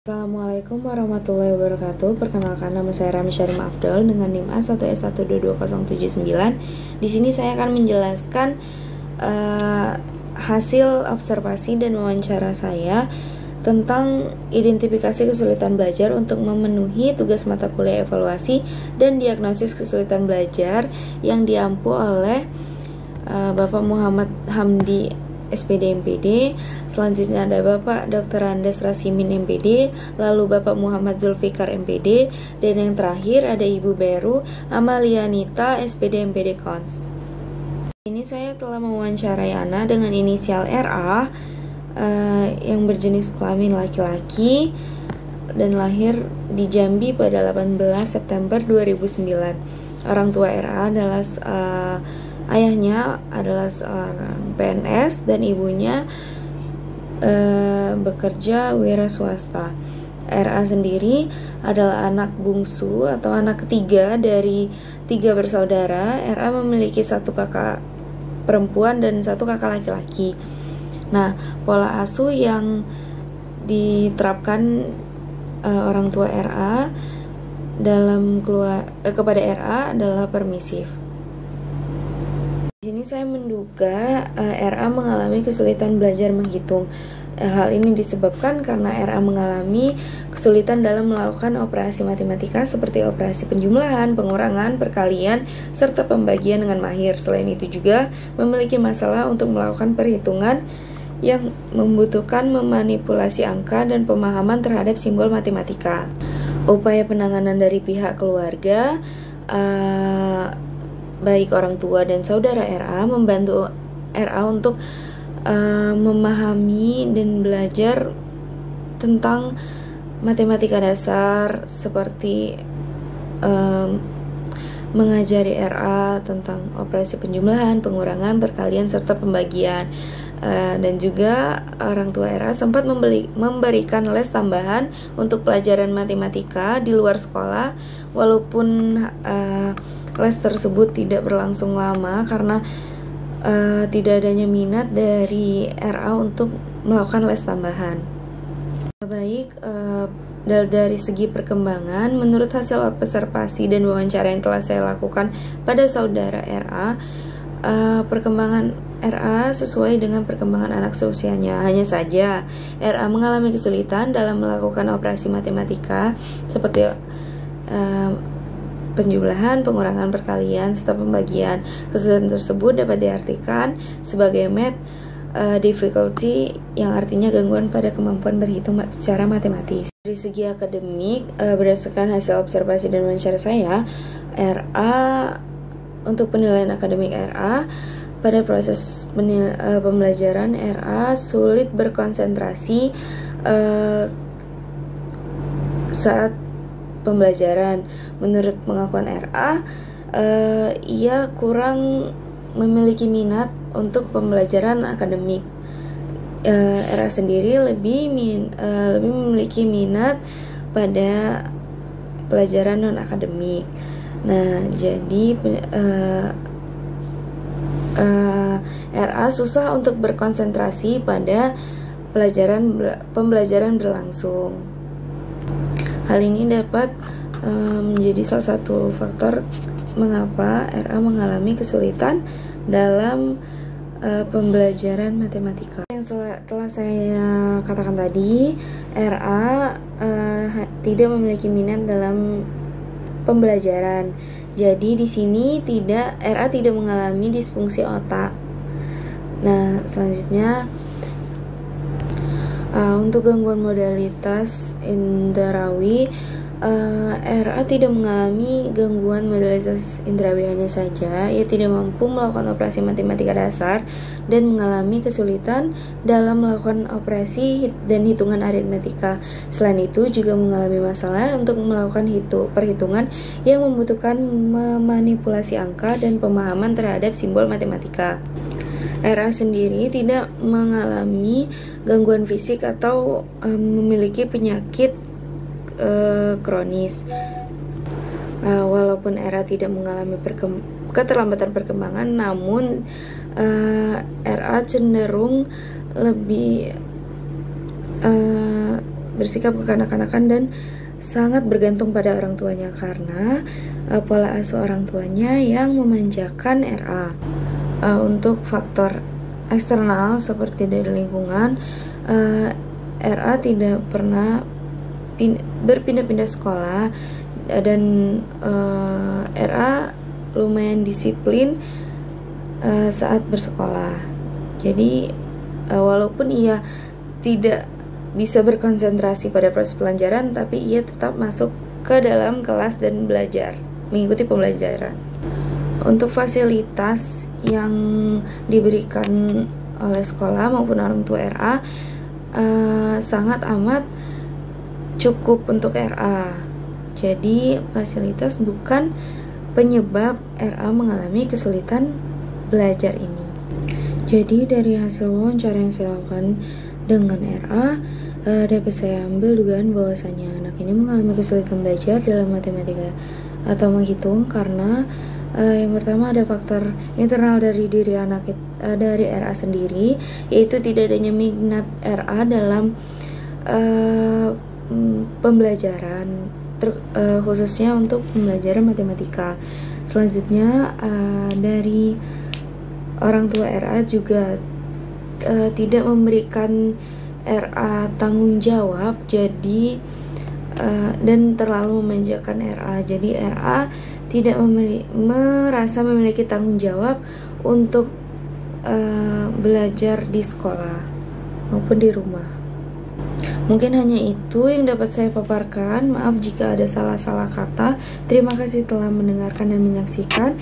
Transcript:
Assalamualaikum warahmatullahi wabarakatuh. Perkenalkan, nama saya Rami Syarim Afdol dengan NIM A1S1220079. Di sini saya akan menjelaskan hasil observasi dan wawancara saya tentang identifikasi kesulitan belajar untuk memenuhi tugas mata kuliah evaluasi dan diagnosis kesulitan belajar yang diampu oleh Bapak Muhammad Hamdi SPD MPD. Selanjutnya ada Bapak Dr. Andes Rasimin MPD, lalu Bapak Muhammad Zulfikar MPD, dan yang terakhir ada Ibu Beru Amalianita SPD MPD Cons. Ini saya telah mewawancarai Ana dengan inisial RA yang berjenis kelamin laki-laki dan lahir di Jambi pada 18 September 2009. Orang tua RA adalah ayahnya adalah seorang PNS dan ibunya bekerja wira swasta. RA sendiri adalah anak bungsu atau anak ketiga dari 3 bersaudara. RA memiliki 1 kakak perempuan dan 1 kakak laki-laki. Nah, pola asuh yang diterapkan orang tua RA dalam kepada RA adalah permisif. Di sini saya menduga RA mengalami kesulitan belajar menghitung. Hal ini disebabkan karena RA mengalami kesulitan dalam melakukan operasi matematika seperti operasi penjumlahan, pengurangan, perkalian, serta pembagian dengan mahir. Selain itu juga memiliki masalah untuk melakukan perhitungan yang membutuhkan memanipulasi angka dan pemahaman terhadap simbol matematika. Upaya penanganan dari pihak keluarga, baik orang tua dan saudara RA, membantu RA untuk memahami dan belajar tentang matematika dasar, seperti mengajari RA tentang operasi penjumlahan, pengurangan, perkalian, serta pembagian. Dan juga orang tua RA sempat memberikan les tambahan untuk pelajaran matematika di luar sekolah, walaupun les tersebut tidak berlangsung lama karena tidak adanya minat dari RA untuk melakukan les tambahan. Baik, dari segi perkembangan, menurut hasil observasi dan wawancara yang telah saya lakukan pada saudara RA, perkembangan RA sesuai dengan perkembangan anak seusianya. Hanya saja RA mengalami kesulitan dalam melakukan operasi matematika seperti penjumlahan, pengurangan, perkalian, serta pembagian. Kesulitan tersebut dapat diartikan sebagai math difficulty, yang artinya gangguan pada kemampuan berhitung secara matematis. Dari segi akademik, berdasarkan hasil observasi dan wawancara saya, RA untuk penilaian akademik RA, pada proses pembelajaran RA sulit berkonsentrasi saat pembelajaran. Menurut pengakuan RA, ia kurang memiliki minat untuk pembelajaran akademik. RA sendiri lebih memiliki minat pada pelajaran non akademik. Nah, jadi RA susah untuk berkonsentrasi pada pembelajaran berlangsung. Hal ini dapat menjadi salah satu faktor mengapa RA mengalami kesulitan dalam pembelajaran matematika. Yang telah saya katakan tadi, RA tidak memiliki minat dalam pembelajaran. Jadi di sini RA tidak mengalami disfungsi otak. Nah, selanjutnya untuk gangguan modalitas indrawi, RA tidak mengalami gangguan modalitas indrawi. Hanya saja ia tidak mampu melakukan operasi matematika dasar dan mengalami kesulitan dalam melakukan operasi dan hitungan aritmetika. Selain itu juga mengalami masalah untuk melakukan perhitungan yang membutuhkan memanipulasi angka dan pemahaman terhadap simbol matematika. RA sendiri tidak mengalami gangguan fisik atau memiliki penyakit kronis. Walaupun RA tidak mengalami keterlambatan perkembangan, namun RA cenderung lebih bersikap kekanak-kanakan dan sangat bergantung pada orang tuanya karena pola asuh orang tuanya yang memanjakan RA. Untuk faktor eksternal seperti dari lingkungan, RA tidak pernah berpindah-pindah sekolah dan RA lumayan disiplin saat bersekolah. Jadi walaupun ia tidak bisa berkonsentrasi pada proses pelajaran, tapi ia tetap masuk ke dalam kelas dan belajar, mengikuti pembelajaran. Untuk fasilitas yang diberikan oleh sekolah maupun orang tua RA sangat amat cukup untuk RA. Jadi fasilitas bukan penyebab RA mengalami kesulitan belajar ini. Jadi dari hasil wawancara yang saya lakukan dengan RA, dapat saya ambil dugaan bahwasanya anak ini mengalami kesulitan belajar dalam matematika atau menghitung karena yang pertama ada faktor internal dari diri anak dari RA sendiri, yaitu tidak adanya minat RA dalam pembelajaran, khususnya untuk pembelajaran matematika. Selanjutnya dari orang tua RA juga tidak memberikan RA tanggung jawab, jadi dan terlalu memanjakan RA. Jadi RA tidak merasa memiliki tanggung jawab untuk belajar di sekolah maupun di rumah. Mungkin hanya itu yang dapat saya paparkan. Maaf jika ada salah-salah kata. Terima kasih telah mendengarkan dan menyaksikan.